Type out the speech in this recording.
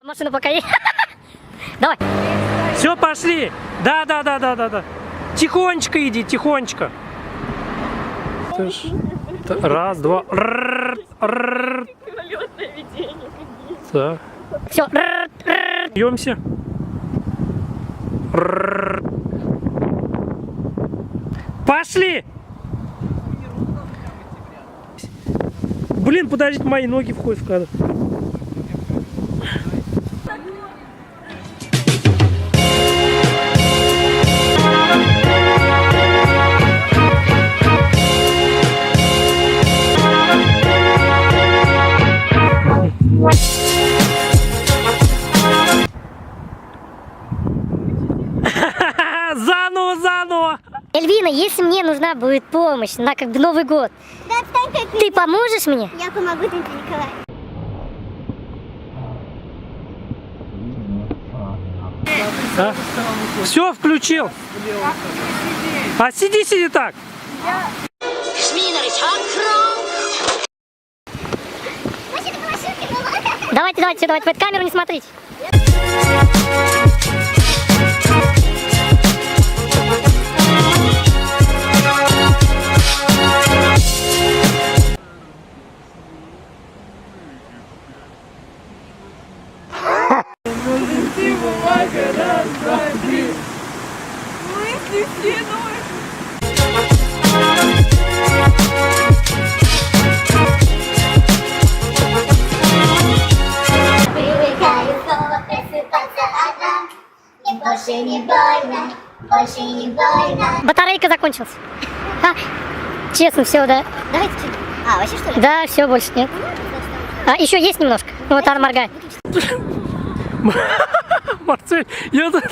Машину пока есть. Давай. Все, пошли. Да. Тихонечко иди, тихонечко. Раз, два. Мимолетное видение. Так. Все. Бьемся. Пошли! Блин, подождите, мои ноги входят в кадр. Заново! Эльвина, если мне нужна будет помощь на как бы Новый год, Да отстань ты от ты поможешь мне? Я помогу, Дмитрий Николаевич. Все, включил. А сиди так. Давайте, в эту камеру не смотрите. Мысли стеной. Привыкаю снова просыпаться одна. Мне больше не больно, больше не больно. Батарейка закончилась. Честно, все, да. Давайте чуть. А, вообще что ли? Да, все, больше нет. Еще есть немножко. Вот она моргает. Марсель, я тут...